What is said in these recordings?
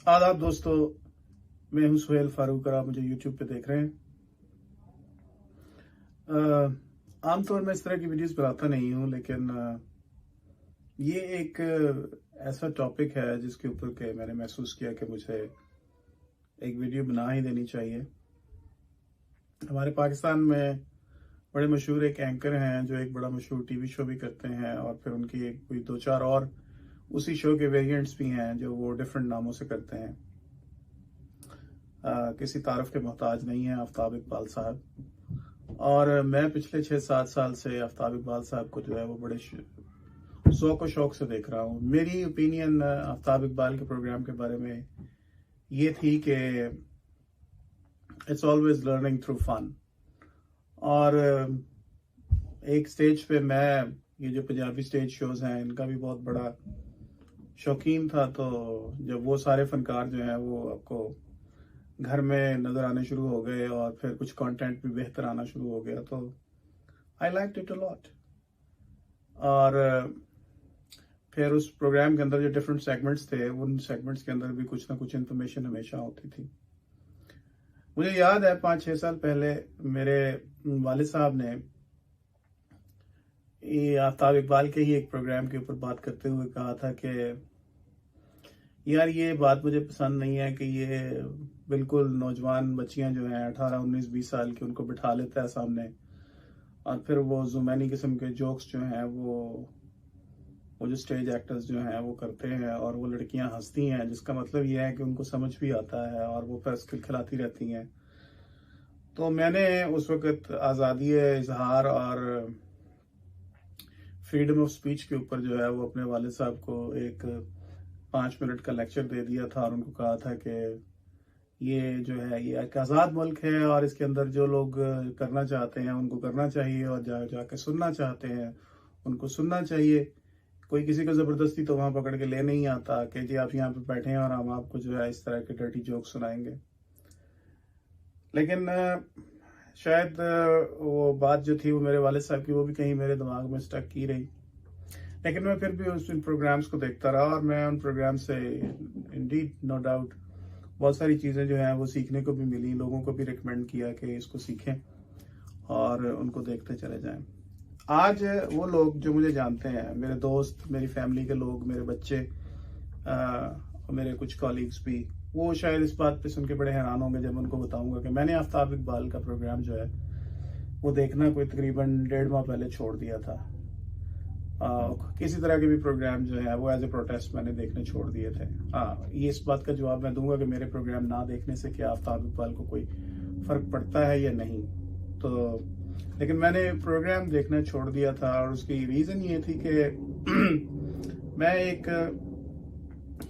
आदाब दोस्तों, मैं हूं सुहेल फारूक और आप मुझे YouTube पे देख रहे हैं। आमतौर में इस तरह की वीडियोस बनाता नहीं हूं, लेकिन ये एक ऐसा टॉपिक है जिसके ऊपर के मैंने महसूस किया कि मुझे एक वीडियो बना ही देनी चाहिए। हमारे पाकिस्तान में बड़े मशहूर एक एंकर हैं जो एक बड़ा मशहूर टीवी शो भी करते हैं, और फिर उनकी एक कोई दो चार और उसी शो के वेरिएंट्स भी हैं जो वो डिफरेंट नामों से करते हैं। किसी तारफ के मोहताज नहीं है आफ्ताब इकबाल साहब, और मैं पिछले 6-7 साल से आफ्ताब इकबाल साहब को जो है वो बड़े ज़ौक़ शौक से देख रहा हूँ। मेरी ओपिनियन आफ्ताब इकबाल के प्रोग्राम के बारे में ये थी कि it's always learning through fun. और एक स्टेज पे मैं ये जो पंजाबी स्टेज शोज हैं इनका भी बहुत बड़ा शौकीन था, तो जब वो सारे फनकार जो हैं वो आपको घर में नज़र आने शुरू हो गए और फिर कुछ कंटेंट भी बेहतर आना शुरू हो गया, तो I liked it a lot. और फिर उस प्रोग्राम के अंदर जो डिफरेंट सेगमेंट्स थे, उन सेगमेंट्स के अंदर भी कुछ ना कुछ इन्फॉर्मेशन हमेशा होती थी। मुझे याद है 5-6 साल पहले मेरे वालिद साहब ने ये आफ्ताब इकबाल के ही एक प्रोग्राम के ऊपर बात करते हुए कहा था कि यार ये बात मुझे पसंद नहीं है कि ये बिल्कुल नौजवान बच्चियां जो हैं 18, 19, 20 साल की, उनको बिठा लेता है सामने और फिर वो जुमैनी किस्म के जोक्स जो हैं वो जो स्टेज एक्टर्स जो हैं वो करते हैं और वो लड़कियां हंसती हैं, जिसका मतलब ये है कि उनको समझ भी आता है और वो फिर खिलखिलाती रहती हैं। तो मैंने उस वक्त आज़ादी इजहार और फ्रीडम ऑफ स्पीच के ऊपर जो है वो अपने वालिद साहब को एक 5 मिनट का लेक्चर दे दिया था और उनको कहा था कि ये जो है ये एक आज़ाद मुल्क है और इसके अंदर जो लोग करना चाहते हैं उनको करना चाहिए और जाके सुनना चाहते हैं उनको सुनना चाहिए। कोई किसी को ज़बरदस्ती तो वहाँ पकड़ के ले नहीं आता कि जी आप यहाँ पे बैठे हैं और हम आपको जो है इस तरह के डर्टी जोक सुनाएंगे। लेकिन शायद वो बात जो थी वो मेरे वालिद साहब की, वो भी कहीं मेरे दिमाग में स्टक की रही। लेकिन मैं फिर भी उन प्रोग्राम्स को देखता रहा और मैं उन प्रोग्राम से इंडीड नो डाउट बहुत सारी चीज़ें जो हैं वो सीखने को भी मिली। लोगों को भी रिकमेंड किया कि इसको सीखें और उनको देखते चले जाएं। आज वो लोग जो मुझे जानते हैं, मेरे दोस्त, मेरी फैमिली के लोग, मेरे बच्चे, मेरे कुछ कॉलीग्स भी, वो शायद इस बात पे सुन के बड़े हैरान होंगे जब उनको बताऊंगा कि मैंने आफ्ताब इकबाल का प्रोग्राम जो है वो देखना कोई तकरीबन 1.5 माह पहले छोड़ दिया था। किसी तरह के भी प्रोग्राम जो है वो एज ए प्रोटेस्ट मैंने देखने छोड़ दिए थे। ये इस बात का जवाब मैं दूंगा कि मेरे प्रोग्राम ना देखने से क्या आफ्ताब इकबाल को कोई फर्क पड़ता है या नहीं, तो लेकिन मैंने प्रोग्राम देखना छोड़ दिया था और उसकी रीज़न ये थी कि मैं एक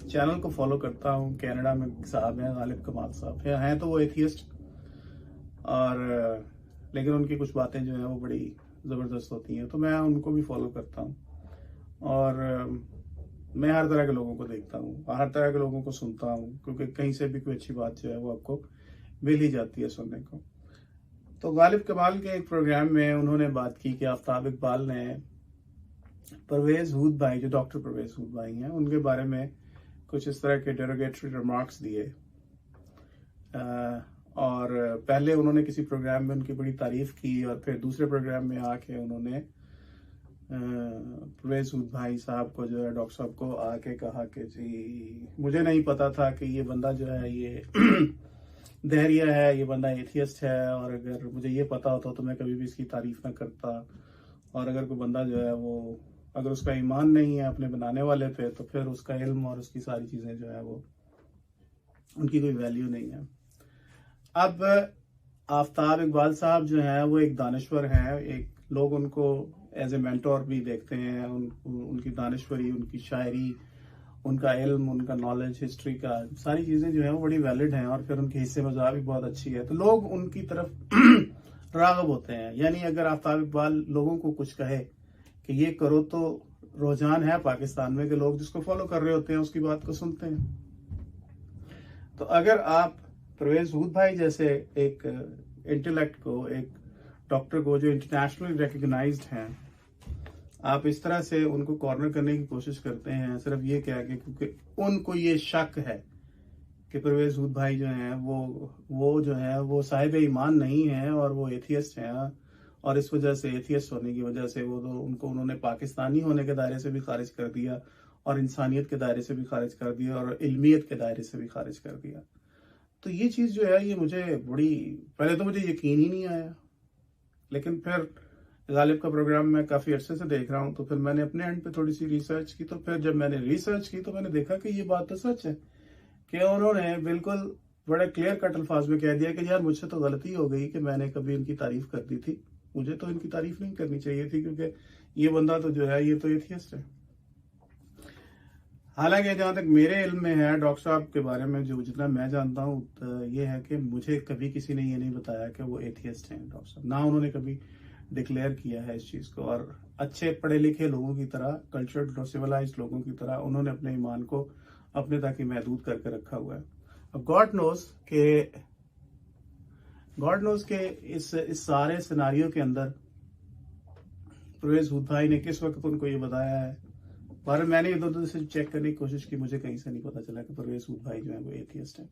चैनल को फॉलो करता हूँ, कनाडा में साहब हैं गालिब कमाल साहब हैं तो वो एथियस्ट, और लेकिन उनकी कुछ बातें जो हैं वो बड़ी ज़बरदस्त होती हैं, तो मैं उनको भी फॉलो करता हूँ और मैं हर तरह के लोगों को देखता हूँ, हर तरह के लोगों को सुनता हूँ, क्योंकि कहीं से भी कोई अच्छी बात जो है वो आपको मिल ही जाती है सुनने को। तो गालिब कमाल के एक प्रोग्राम में उन्होंने बात की कि आफ्ताब इकबाल ने परवेज़ हूद भाई, जो डॉक्टर परवेज़ हूद भाई हैं, उनके बारे में कुछ इस तरह के डेरोगेटरी रिमार्क्स दिए। और पहले उन्होंने किसी प्रोग्राम में उनकी बड़ी तारीफ की और फिर दूसरे प्रोग्राम में आके उन्होंने परवेज़ हूद भाई साहब को जो है, डॉक्टर साहब को आके कहा कि जी मुझे नहीं पता था कि ये बंदा जो है ये दहरिया है, ये बंदा एथियस्ट है, और अगर मुझे ये पता होता तो मैं कभी भी इसकी तारीफ ना करता, और अगर कोई बंदा जो है वो अगर उसका ईमान नहीं है अपने बनाने वाले पे तो फिर उसका इल्म और उसकी सारी चीज़ें जो है वो उनकी कोई वैल्यू नहीं है। अब आफ्ताब इकबाल साहब जो हैं वो एक दानश्वर हैं, एक लोग उनको एज ए मेंटोर भी देखते हैं। उनकी दानश्वरी, उनकी शायरी, उनका इल्म, उनका नॉलेज, हिस्ट्री का सारी चीज़ें जो है वो बड़ी वैलिड हैं और फिर उनकी हिस्से मज़ा भी बहुत अच्छी है, तो लोग उनकी तरफ राग़िब होते हैं। यानी अगर आफ्ताब इकबाल लोगों को कुछ कहे कि ये करो, तो रुझान है पाकिस्तान में कि लोग जिसको फॉलो कर रहे होते हैं उसकी बात को सुनते हैं। तो अगर आप परवेज़ हूद भाई जैसे एक इंटेलेक्ट को, एक डॉक्टर को जो इंटरनेशनली रिकग्नाइज्ड हैं, आप इस तरह से उनको कॉर्नर करने की कोशिश करते हैं सिर्फ ये क्या कि क्योंकि उनको ये शक है कि परवेज हूद भाई जो हैं वो जो है वो साहिब ईमान नहीं है और वो एथियस्ट हैं, और इस वजह से एथियस्ट होने की वजह से वो तो उन्होंने पाकिस्तानी होने के दायरे से भी खारिज कर दिया और इंसानियत के दायरे से भी खारिज कर दिया और इल्मियत के दायरे से भी खारिज कर दिया। तो ये चीज़ जो है ये मुझे पहले तो मुझे यकीन ही नहीं आया, लेकिन फिर गालिब का प्रोग्राम मैं काफ़ी अरसे से देख रहा हूँ, तो फिर मैंने अपने एंड पे थोड़ी सी रिसर्च की। तो फिर जब मैंने रिसर्च की तो मैंने देखा कि ये बात तो सच है कि उन्होंने बिल्कुल बड़े क्लियर कट अल्फाज में कह दिया कि यार मुझसे तो गलती हो गई कि मैंने कभी इनकी तारीफ कर दी थी, मुझे तो इनकी तारीफ नहीं करनी चाहिए थी, क्योंकि ये बंदा तो जो है ये तो एथियस्ट है। हालांकि जहां तक मेरे इल्म में है डॉक्टर साहब के बारे में, जो जितना मैं जानता हूँ तो ये है कि मुझे कभी किसी ने ये नहीं बताया कि वो एथियस्ट हैं डॉक्टर साहब, ना उन्होंने कभी डिक्लेयर किया है इस चीज को। और अच्छे पढ़े लिखे लोगों की तरह, कल्चर्ड और सिविलाइज्ड लोगों की तरह उन्होंने अपने ईमान को अपने तक ही महदूद करके रखा हुआ है। अब गॉड नोज के इस सारे सिनारियों के अंदर परवेज हूद भाई ने किस वक्त उनको ये बताया है, पर मैंने इधर उधर से चेक करने की कोशिश की, मुझे कहीं से नहीं पता चला कि परवेज हूद भाई जो है वो एथियस्ट है।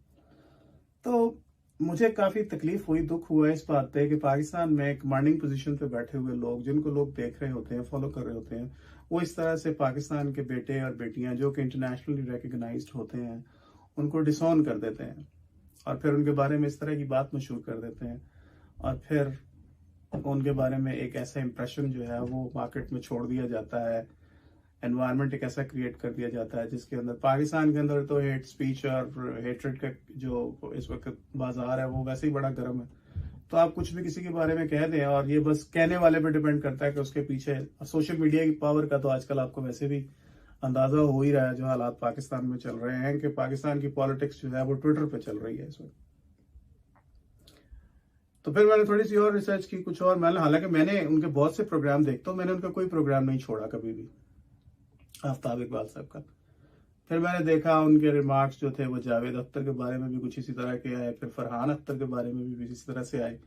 तो मुझे काफी तकलीफ हुई, दुख हुआ इस बात पे कि पाकिस्तान में कमांडिंग पोजीशन पे बैठे हुए लोग, जिनको लोग देख रहे होते हैं, फॉलो कर रहे होते हैं, वो इस तरह से पाकिस्तान के बेटे और बेटियां जो कि इंटरनेशनली रिकग्नाइज्ड होते हैं उनको डिसऑन कर देते हैं और फिर उनके बारे में इस तरह की बात मशहूर कर देते हैं और फिर उनके बारे में एक ऐसा इंप्रेशन जो है वो मार्केट में छोड़ दिया जाता है। एनवायरनमेंट एक ऐसा क्रिएट कर दिया जाता है जिसके अंदर पाकिस्तान के अंदर तो हेट स्पीच और हेट्रेड का जो इस वक्त बाजार है वो वैसे ही बड़ा गर्म है। तो आप कुछ भी किसी के बारे में कह दें और ये बस कहने वाले पे डिपेंड करता है कि उसके पीछे सोशल मीडिया की पावर का तो आजकल आपको वैसे भी अंदाजा हो ही रहा है, जो हालात पाकिस्तान में चल रहे हैं कि पाकिस्तान की पॉलिटिक्स जो है वो ट्विटर पे चल रही है इस वक्त। तो फिर मैंने थोड़ी सी और रिसर्च की, कुछ और हालांकि मैंने उनके बहुत से प्रोग्राम देखता हूँ, मैंने उनका कोई प्रोग्राम नहीं छोड़ा कभी भी, आफ्ताब इकबाल साहब का। फिर मैंने देखा उनके रिमार्क्स जो थे वो जावेद अख्तर के बारे में भी कुछ इसी तरह के आए, फिर फरहान अख्तर के बारे में भी इसी तरह से आए।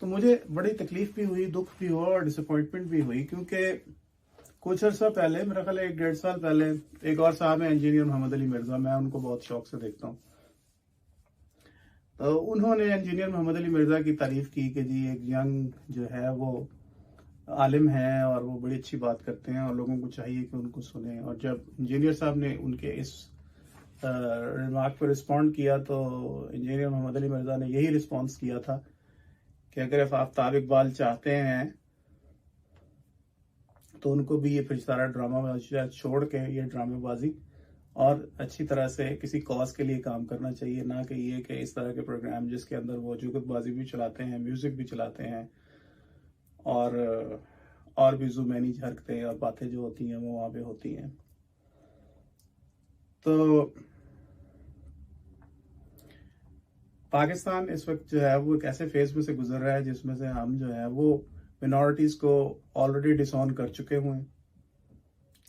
तो मुझे बड़ी तकलीफ भी हुई, दुख भी हुआ और डिसअपॉइंटमेंट भी हुई, क्योंकि कुछ अर्सा पहले, मेरा ख्याल 1-1.5 साल पहले, एक और साहब है इंजीनियर मोहम्मद अली मिर्जा, मैं उनको बहुत शौक से देखता हूँ। तो उन्होंने इंजीनियर मोहम्मद अली मिर्जा की तारीफ की कि जी एक यंग जो है वो आलिम है और वो बड़ी अच्छी बात करते हैं और लोगों को चाहिए कि उनको सुने। और जब इंजीनियर साहब ने उनके इस रिमार्क पर रिस्पॉन्ड किया तो इंजीनियर मोहम्मद अली मिर्जा ने यही रिस्पॉन्स किया था कि अगर आफ्ताब इकबाल चाहते हैं तो उनको भी ये फिर सारा ड्रामा छोड़ के ये ड्रामेबाजी और अच्छी तरह से किसी कॉज के लिए काम करना चाहिए, ना कि ये कि इस तरह के प्रोग्राम जिसके अंदर वो जुगतबाजी भी चलाते हैं, म्यूजिक भी चलाते हैं और भी जुमैनी हरकतें और बातें जो होती हैं वो वहां पे होती हैं। तो पाकिस्तान इस वक्त जो है वो एक ऐसे फेज में से गुजर रहा है जिसमें से हम जो है वो मिनॉरिटीज को ऑलरेडी डिसऑन कर चुके हुए हैं।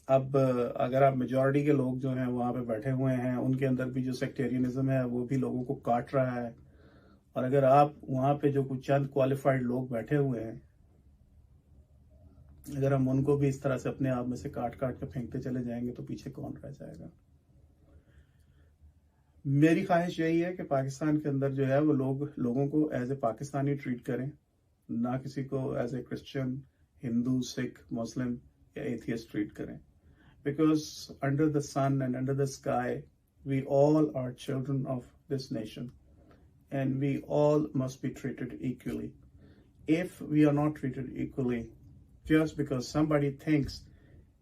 अब अगर आप मेजॉरिटी के लोग जो हैं वहां पे बैठे हुए हैं, उनके अंदर भी जो सेक्टेरियनिज्म है वो भी लोगों को काट रहा है, और अगर आप वहां पे जो कुछ चंद क्वालिफाइड लोग बैठे हुए हैं, अगर हम उनको भी इस तरह से अपने आप में से काट काट के फेंकते चले जाएंगे तो पीछे कौन रह जाएगा। मेरी ख्वाहिश यही है कि पाकिस्तान के अंदर जो है वो लोगों को एज ए पाकिस्तानी ट्रीट करें, ना किसी को as a Christian, Hindu, Sikh, Muslim या एथियस्ट ट्रीट करें। Because under the sun and under the sky we all are children of this nation and we all must be treated equally. If we are not treated equally just because somebody thinks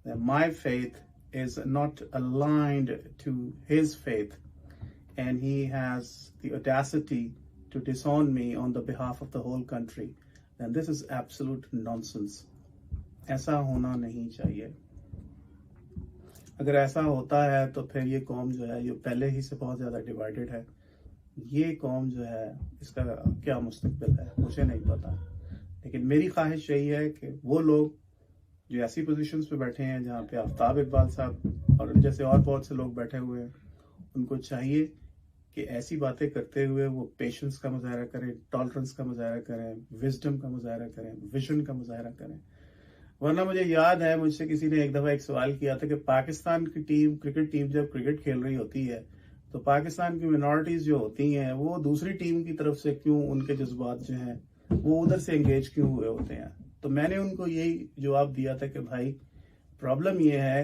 that my faith is not aligned to his faith and he has the audacity to disown me on the behalf of the whole country, then this is absolute nonsense. ऐसा होना नहीं चाहिए। अगर ऐसा होता है तो फिर ये कौम जो है ये पहले ही से बहुत ज़्यादा डिवाइडेड है। ये कौम जो है इसका क्या मुस्तकबिल है मुझे नहीं पता, लेकिन मेरी ख्वाहिश यही है कि वो लोग जो ऐसी पोजीशंस पे बैठे हैं जहाँ पे आफ्ताब इकबाल साहब और जैसे और बहुत से लोग बैठे हुए हैं, उनको चाहिए कि ऐसी बातें करते हुए वो पेशेंस का मुजाहरा करें, टॉलरेंस का मुजाहरा करें, विजडम का मुजाहरा करें, विजन का मुजाहरा करें। वरना मुझे याद है मुझसे किसी ने एक दफ़ा एक सवाल किया था कि पाकिस्तान की टीम, क्रिकेट टीम जब क्रिकेट खेल रही होती है तो पाकिस्तान की मिनॉरिटीज जो होती हैं वो दूसरी टीम की तरफ से क्यों उनके जज्बात जो हैं वो उधर से एंगेज क्यों हुए होते हैं। तो मैंने उनको यही जवाब दिया था कि भाई प्रॉब्लम ये है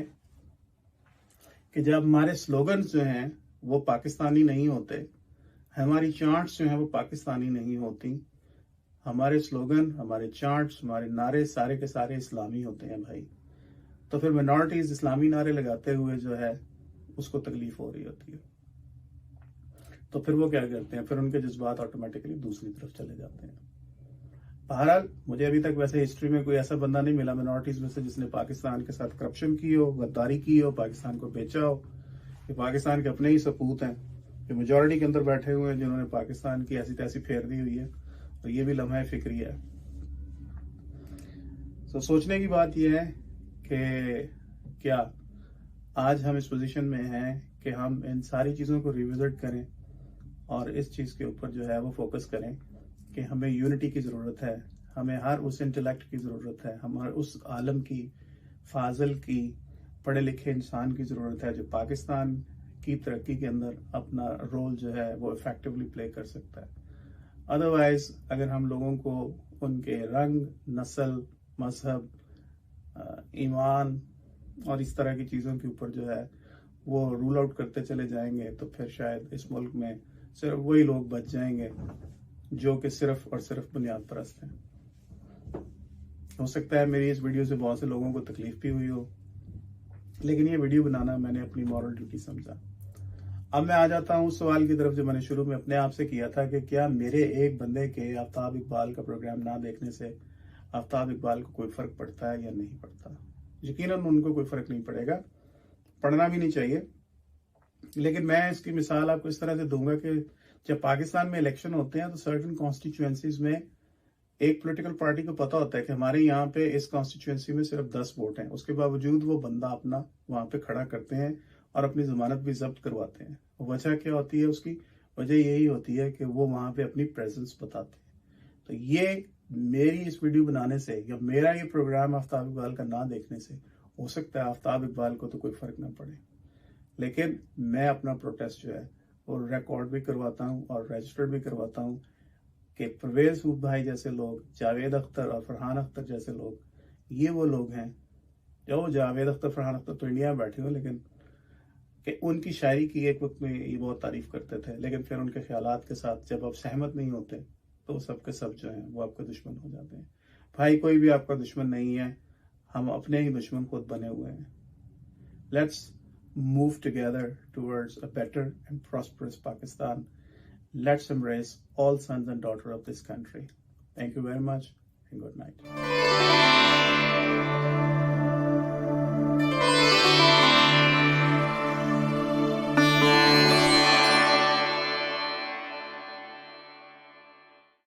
कि जब हमारे स्लोगन्स जो हैं वो पाकिस्तानी नहीं होते, हमारी चार्ट्स जो हैं वो पाकिस्तानी नहीं होती, हमारे स्लोगन, हमारे चार्ट्स, हमारे नारे सारे के सारे इस्लामी होते हैं भाई। तो फिर मिनॉरिटीज इस्लामी नारे लगाते हुए जो है उसको तकलीफ हो रही होती है। तो फिर वो क्या करते हैं, फिर उनके जज्बात ऑटोमेटिकली दूसरी तरफ चले जाते हैं। बहरहाल मुझे अभी तक वैसे हिस्ट्री में कोई ऐसा बंदा नहीं मिला मिनॉरिटीज में से जिसने पाकिस्तान के साथ करप्शन की हो, गद्दारी की हो, पाकिस्तान को बेचा हो। ये पाकिस्तान के अपने ही सपूत हैं जो मेजॉरिटी के अंदर बैठे हुए हैं, जिन्होंने पाकिस्तान की ऐसी तैसी फेर दी हुई है। और ये भी लम्हा फिक्री है। तो सोचने की बात यह है कि क्या आज हम इस पोजीशन में हैं कि हम इन सारी चीज़ों को रिविजिट करें और इस चीज़ के ऊपर जो है वो फोकस करें कि हमें यूनिटी की ज़रूरत है, हमें हर उस इंटेलेक्ट की ज़रूरत है, हमारे उस आलम की, फाजिल की, पढ़े लिखे इंसान की ज़रूरत है जो पाकिस्तान की तरक्की के अंदर अपना रोल जो है वो इफेक्टिवली प्ले कर सकता है। अदरवाइज अगर हम लोगों को उनके रंग, नस्ल, मजहब, ईमान और इस तरह की चीज़ों के ऊपर जो है वो रूल आउट करते चले जाएंगे तो फिर शायद इस मुल्क में सिर्फ वही लोग बच जाएंगे जो कि सिर्फ और सिर्फ बुनियाद परस्त हैं। हो सकता है मेरी इस वीडियो से बहुत से लोगों को तकलीफ भी हुई हो, लेकिन ये वीडियो बनाना मैंने अपनी मॉरल ड्यूटी समझा। अब मैं आ जाता हूँ उस सवाल की तरफ जो मैंने शुरू में अपने आप से किया था कि क्या मेरे एक बंदे के आफ्ताब इकबाल का प्रोग्राम ना देखने से आफ्ताब इकबाल को कोई फर्क पड़ता है या नहीं पड़ता। यकीनन उनको कोई फर्क नहीं पड़ेगा, पढ़ना भी नहीं चाहिए। लेकिन मैं इसकी मिसाल आपको इस तरह से दूंगा कि जब पाकिस्तान में इलेक्शन होते हैं तो सर्टेन कॉन्स्टिट्यूएंसीज में एक पॉलिटिकल पार्टी को पता होता है कि हमारे यहाँ पे इस कॉन्स्टिट्यूएंसी में सिर्फ 10 वोट हैं, उसके बावजूद वो बंदा अपना वहां पे खड़ा करते हैं और अपनी जमानत भी जब्त करवाते हैं। वजह क्या होती है उसकी? वजह यही होती है कि वो वहां पे अपनी प्रेजेंस बताते हैं। तो ये मेरी इस वीडियो बनाने से या मेरा ये प्रोग्राम आफ्ताब इकबाल का ना देखने से हो सकता है आफ्ताब इकबाल को तो कोई फर्क ना पड़े, लेकिन मैं अपना प्रोटेस्ट जो है वो रिकॉर्ड भी करवाता हूँ और रजिस्टर भी करवाता हूँ कि परवेज हुब भाई जैसे लोग, जावेद अख्तर और फरहान अख्तर जैसे लोग, ये वो लोग हैं जो जावेद अख्तर, फरहान अख्तर तो इंडिया में बैठे हो, लेकिन कि उनकी शायरी की एक वक्त में ये बहुत तारीफ करते थे, लेकिन फिर उनके ख्यालात के साथ जब आप सहमत नहीं होते तो सबके सब जो हैं वो आपके दुश्मन हो जाते हैं। भाई कोई भी आपका दुश्मन नहीं है, हम अपने ही दुश्मन खुद बने हुए हैं। Let's move together towards a better and prosperous Pakistan. Let's embrace all sons and daughters of this country. Thank you very much and good night.